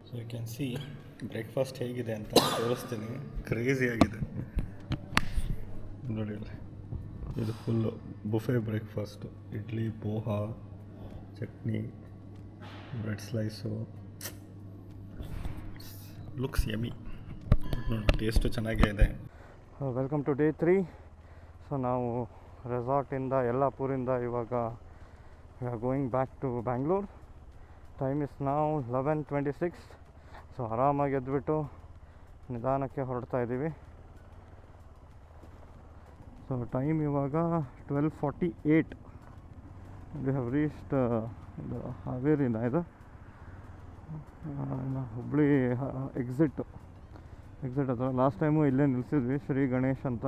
So you can see breakfast ಹೇಗಿದೆ ಅಂತ ತೋರಿಸ್ತೀನಿ. ಕ್ರೇಜಿ ಆಗಿದೆ ನೋಡಿ. ಇದು full buffet breakfast. Idli, poha, chutney, bread slice. Looks yummy. ನೋಡಿ ಟೇಸ್ಟು ಚೆನ್ನಾಗೇ ಇದೆ. Welcome to day 3. ಸೊ ನಾವು ರೆಸಾರ್ಟಿಂದ ಯಲ್ಲಾಪುರಿಂದ ಇವಾಗ going back to Bangalore. Time is ನಾವು 11:26. ಸೊ ಆರಾಮಾಗಿ ಎದ್ಬಿಟ್ಟು ನಿಧಾನಕ್ಕೆ ಹೊರಡ್ತಾ ಇದ್ದೀವಿ. ಸೊ ಟೈಮ್ ಇವಾಗ 12:48. ವಿ ಹ್ಯಾವ್ ರೀಚ್ಡ್ ಇದು ಹಾವೇರಿನ ಇದು ಹುಬ್ಳಿ ಎಕ್ಸಿಟ್ ಹತ್ರ. ಲಾಸ್ಟ್ ಟೈಮು ಇಲ್ಲೇ ನಿಲ್ಲಿಸಿದ್ವಿ, ಶ್ರೀ ಗಣೇಶ್ ಅಂತ.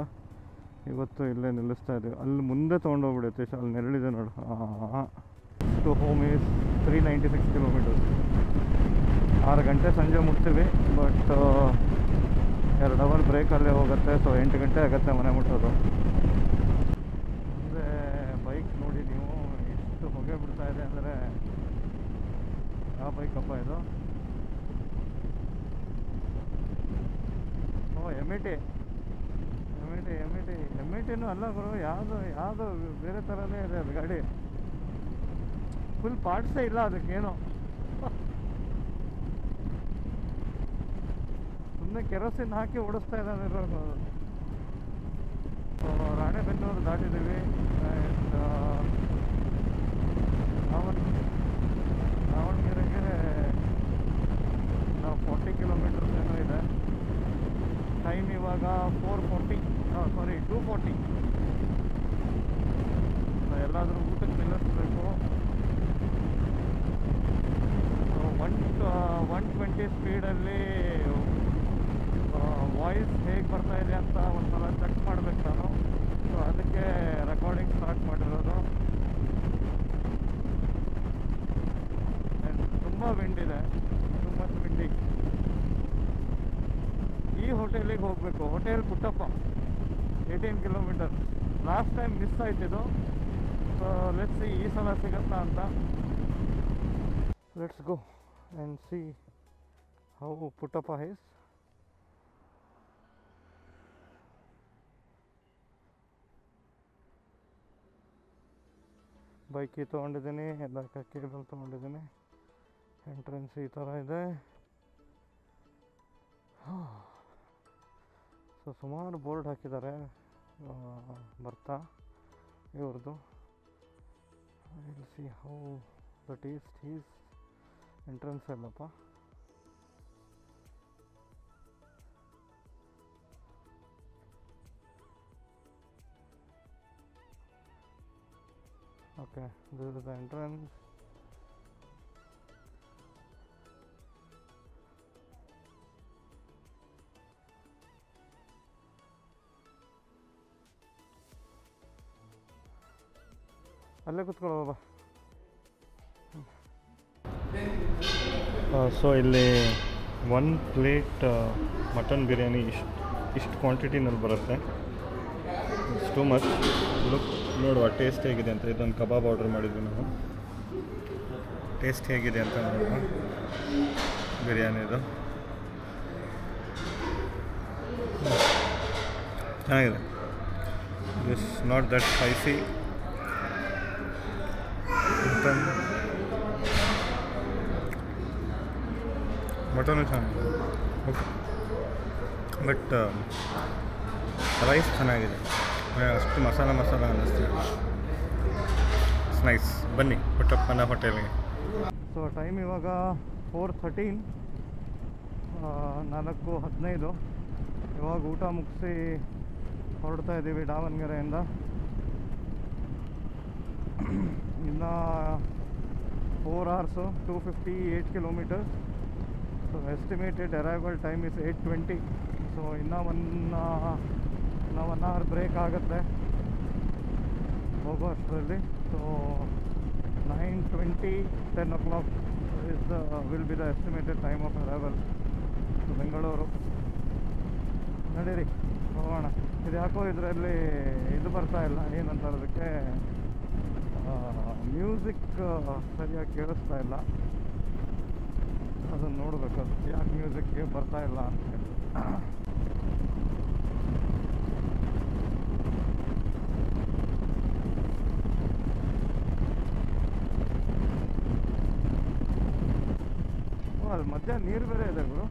ಇವತ್ತು ಇಲ್ಲೇ ನಿಲ್ಲಿಸ್ತಾ ಇದ್ದೀವಿ. ಅಲ್ಲಿ ಮುಂದೆ ತೊಗೊಂಡೋಗ್ಬಿಡುತ್ತೆ, ಅಲ್ಲಿ ನೆರಳಿದೆ ನೋಡು. To home is 396 kilometres. 6 ಗಂಟೆ ಸಂಜೆ ಮುಟ್ತೀವಿ, ಬಟ್ 2 ಅವರ್ ಬ್ರೇಕಲ್ಲೇ ಹೋಗುತ್ತೆ. ಸೊ 8 ಗಂಟೆ ಆಗುತ್ತೆ ಮನೆ ಮುಟ್ಟೋದು. ಅಂದರೆ ಬೈಕ್ ನೋಡಿ ನೀವು ಎಷ್ಟು ಹೊಗೆ ಬಿಡ್ತಾ ಇದೆ ಅಂದರೆ. ಯಾವ ಬೈಕಪ್ಪ ಇದು? ಎಮ್ ಇ ಟಿನೂ ಅಲ್ಲ ಗುರು, ಯಾವುದು ಬೇರೆ ಥರನೇ ಇದೆ ಅದು ಗಾಡಿ. ಫುಲ್ ಪಾರ್ಟ್ಸೇ ಇಲ್ಲ ಅದಕ್ಕೇನು. ಸುಮ್ಮನೆ ಕೆರೋಸಿನ್ ಹಾಕಿ ಓಡಿಸ್ತಾ ಇದ್ದಾನೆ ಇರೋದು. ರಾಣೆಬೆನ್ನೂರು ದಾಟಿದ್ದೀವಿ. ಆ್ಯಂಡ್ ದಾವಣಗೆರೆಗೆ ನಾವು 40 ಕಿಲೋಮೀಟರ್ಸ್ ಏನೋ ಇದೆ. ಟೈಮ್ ಇವಾಗ 2:40. ಎಲ್ಲಾದರೂ ಊಟಕ್ಕೆ ನಿಲ್ಲಿಸ್ಬೇಕು. 120 ಸ್ಪೀಡಲ್ಲಿ ವಾಯ್ಸ್ ಹೇಗೆ ಬರ್ತಾ ಇದೆ ಅಂತ ಒಂದ್ಸಲ ಚೆಕ್ ಮಾಡಬೇಕು ನಾನು. ಸೊ ಅದಕ್ಕೆ ರೆಕಾರ್ಡಿಂಗ್ ಸ್ಟಾರ್ಟ್ ಮಾಡಿರೋದು. ತುಂಬ ವಿಂಡ್ ಇದೆ, ತುಂಬ ವಿಂಡಿ. ಈ ಹೋಟೆಲಿಗೆ ಹೋಗಬೇಕು, hotel Puttappa, 18 kilometre. Last time miss ಆಯ್ತಿದ್ದು. ಸೊ ಲೆಟ್ಸ್ ಸಿ ಈ ಸಲ ಸಿಗುತ್ತಾ ಅಂತ. Let's go and see how Puttappa is. Bike ತೊಗೊಂಡಿದ್ದೀನಿ, ಎಲ್ಲ ಕೇಬಲ್ ತೊಗೊಂಡಿದ್ದೀನಿ. ಎಂಟ್ರೆನ್ಸ್ ಈ ಥರ ಇದೆ. ಸೊ ಸುಮಾರು ಬೋರ್ಡ್ ಹಾಕಿದ್ದಾರೆ ಬರ್ತಾ ಇವ್ರದ್ದು. Will see how that is entrance Yellappa. Okay, this is the entrance. ಅಲ್ಲೇ ಕೂತ್ಕೊಳ್ಳೋ ಬಾ. ಸೊ ಇಲ್ಲಿ 1 ಪ್ಲೇಟ್ ಮಟನ್ ಬಿರಿಯಾನಿ ಇಷ್ಟು ಕ್ವಾಂಟಿಟಿನಲ್ಲಿ ಬರುತ್ತೆ. It's too much. ಲುಕ್ ನೋಡುವ ಟೇಸ್ಟ್ ಹೇಗಿದೆ ಅಂತ. ಇದೊಂದು ಕಬಾಬ್ ಆರ್ಡ್ರ್ ಮಾಡಿದ್ವಿ ನಾವು. ಟೇಸ್ಟ್ ಹೇಗಿದೆ ಅಂತ ನೋಡುವ ಬಿರಿಯಾನಿದು. ಚೆನ್ನಾಗಿದೆ. It's not that spicy. Mutton ಚೆನ್ನಾಗಿದೆ, ಓಕೆ. ಬಟ್ ರೈಸ್ ಚೆನ್ನಾಗಿದೆ, ಅಷ್ಟು ಮಸಾಲ ಅನ್ನಿಸ್ತಿದೆ. It's nice. ಬನ್ನಿ ಪುಟ್ಟಪ್ಪನ ಹೋಟೆಲ್ಗೆ. ಸೊ ಟೈಮ್ ಇವಾಗ 4:13, 4:15. ಇವಾಗ ಊಟ ಮುಗಿಸಿ ಹೊರಡ್ತಾ ಇದ್ದೀವಿ ದಾವಣಗೆರೆಯಿಂದ. ಇನ್ನು 4 hours, 258 kilometres. So estimated arrival time is 8:20. So ಇನ್ನೂ 1 hour ಬ್ರೇಕ್ ಆಗುತ್ತೆ ಹೋಗೋ ಅಷ್ಟರಲ್ಲಿ. So 9:20, 10 o'clock will be the estimated time of arrival to Bengaluru. ನಡೀರಿ ಹೋಗೋಣ. ಇದು ಯಾಕೋ ಇದರಲ್ಲಿ ಇದು ಬರ್ತಾ ಇಲ್ಲ, ಏನಂತಾರೆ ಅದಕ್ಕೆ, ಮ್ಯೂಸಿಕ್ ಸರಿಯಾಗಿ ಕೇಳಿಸ್ತಾ ಇಲ್ಲ. ಅದನ್ನು ನೋಡಬೇಕು, ಅದು ಯಾಕೆ ಮ್ಯೂಸಿಕ್ಗೆ ಬರ್ತಾ ಇಲ್ಲ ಅಂತ. ಅಲ್ಲಿ ಮಧ್ಯ ನೀರು ಬೇರೆ ಇದೆ ಗುರು.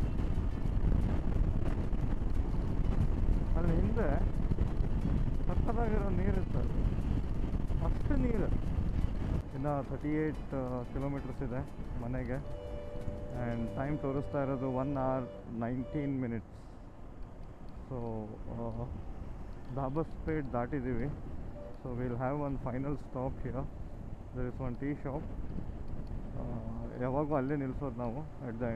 ಅಲ್ಲಿ ಹಿಂದೆ ಸಕ್ಕತ್ತಾಗಿರೋ ನೀರಿತ್ತು, ಅಷ್ಟು ನೀರು. ಇನ್ನು 38 ಕಿಲೋಮೀಟರ್ಸ್ ಇದೆ ಮನೆಗೆ. ಆ್ಯಂಡ್ ಟೈಮ್ ತೋರಿಸ್ತಾ ಇರೋದು 1 hour 19 minutes. ಸೊ ದಾಬಸ್ಪೇಟ್ ದಾಟಿದ್ದೀವಿ. So will have one final stop here. There is one tea shop. ಯಾವಾಗೂ ಅಲ್ಲೇ ನಿಲ್ಲಿಸೋದು ನಾವು ಅಂದರೆ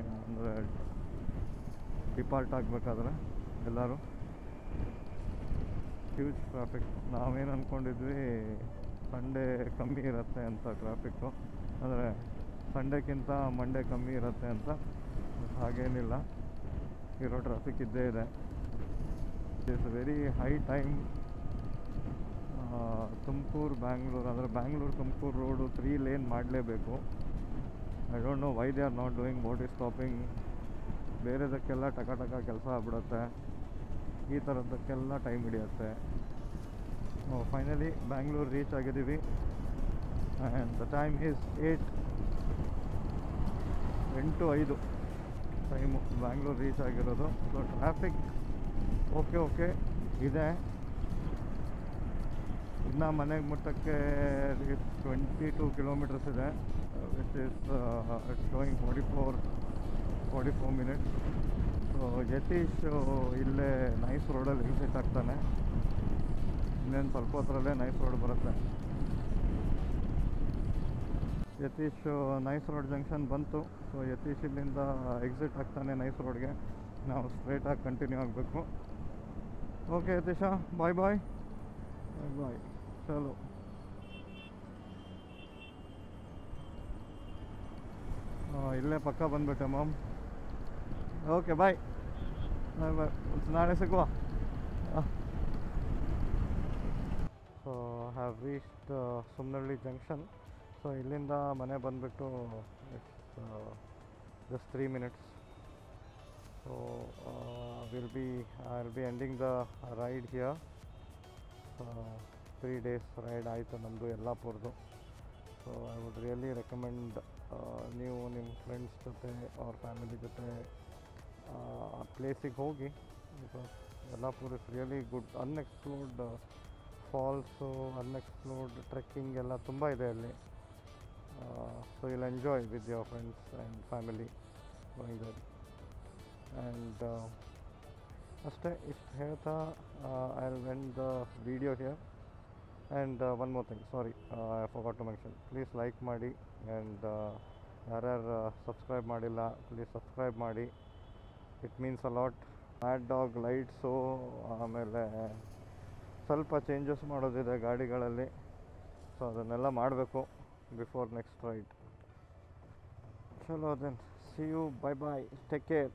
ಡಿಪಾರ್ಟ್ ಆಗಬೇಕಾದ್ರೆ ಎಲ್ಲರೂ. Huge traffic. ನಾವೇನು ಅಂದ್ಕೊಂಡಿದ್ವಿ ಸಂಡೇ ಕಮ್ಮಿ ಇರುತ್ತೆ ಅಂತ ಟ್ರಾಫಿಕ್ಕು, ಅಂದರೆ ಸಂಡೇಕ್ಕಿಂತ ಮಂಡೇ ಕಮ್ಮಿ ಇರುತ್ತೆ ಅಂತ. ಹಾಗೇನಿಲ್ಲ, ಇರೋ ಟ್ರಾಫಿಕ್ ಇದ್ದೇ ಇದೆ. It is very high time. Tumakuru Bangalore, ಅಂದರೆ ಬ್ಯಾಂಗ್ಳೂರು ತುಮಕೂರು ರೋಡು 3 lane ಮಾಡಲೇಬೇಕು. I don't know why they are not doing, what is stopping. ಬೇರೆದಕ್ಕೆಲ್ಲ ಟಕ ಕೆಲಸ ಆಗ್ಬಿಡುತ್ತೆ, ಈ ಥರದ್ದಕ್ಕೆಲ್ಲ ಟೈಮ್ ಹಿಡಿಯುತ್ತೆ. ಫೈನಲಿ ಬ್ಯಾಂಗ್ಳೂರು ರೀಚ್ ಆಗಿದ್ದೀವಿ. And the time is 8:05 time Bangalore reach ಆಗಿರೋದು. ಸೊ ಟ್ರಾಫಿಕ್ ಓಕೆ ಇದೆ. ಇನ್ನು ಮನೆಗೆ ಮುಟ್ಟಕ್ಕೆ 22 ಕಿಲೋಮೀಟರ್ಸ್ ಇದೆ, which is it's going 44 minutes. So Yatish ಇಲ್ಲೇ ನೈಸ್ ರೋಡಲ್ಲಿ ಎಕ್ಸಿಟ್ ಆಗ್ತಾನೆ. ಇನ್ನೇನು ಸ್ವಲ್ಪ ಹೊತ್ತರಲ್ಲೇ ನೈಸ್ ರೋಡ್ ಬರುತ್ತೆ. ಯತೀಶ್ ನೈಸ್ ರೋಡ್ ಜಂಕ್ಷನ್ ಬಂತು. ಸೊ ಯತೀಶ್ ಇಲ್ಲಿಂದ ಎಕ್ಸಿಟ್ ಆಗ್ತಾನೆ ನೈಸ್ ರೋಡ್ಗೆ. ನಾವು ಸ್ಟ್ರೈಟಾಗಿ ಕಂಟಿನ್ಯೂ ಆಗಬೇಕು. ಓಕೆ ಯತೀಶ, ಬಾಯ್ ಬಾಯ್. ಚಲೋ. ಇಲ್ಲೇ ಪಕ್ಕ ಬಂದುಬಿಟ್ಟೆ ಮಾಮ್. Okay bye. ನಾಳೆ ಸಿಗುವ. So have reached Sumanahalli junction. So ಇಲ್ಲಿಂದ ಮನೆ ಬಂದುಬಿಟ್ಟು just 3 minutes. So I'll be ending the ride here. 3 days ride ಆಯಿತು ನಮ್ಮದು ಯಲ್ಲಾಪುರದ್ದು. So I would really recommend ನೀವು ನಿಮ್ಮ ಫ್ರೆಂಡ್ಸ್ ಜೊತೆ ಅವ್ರ ಫ್ಯಾಮಿಲಿ ಜೊತೆ ಆ ಪ್ಲೇಸಿಗೆ ಹೋಗಿ. Because Yellapur is really good. Unexplored falls, unexplored trekking ಎಲ್ಲ ತುಂಬ ಇದೆ ಅಲ್ಲಿ. So you'll enjoy with your friends and family going there. And ಅಷ್ಟೇ, ಇಷ್ಟು ಹೇಳ್ತಾ I'll end the video here. And one more thing, sorry, I forgot to mention, please like ಮಾಡಿ. And ಯಾರ್ಯಾರು subscribe ಮಾಡಿಲ್ಲ ಪ್ಲೀಸ್ ಸಬ್ಸ್ಕ್ರೈಬ್ ಮಾಡಿ. It means a lot. Mad dog lights, ಆಮೇಲೆ ಸ್ವಲ್ಪ changes ಮಾಡೋದಿದೆ ಗಾಡಿಗಳಲ್ಲಿ. ಸೊ ಅದನ್ನೆಲ್ಲ ಮಾಡಬೇಕು ಬಿಫೋರ್ ನೆಕ್ಸ್ಟ್ ರೈಡ್. ಚಲೋ then, see you, bye bye, take care.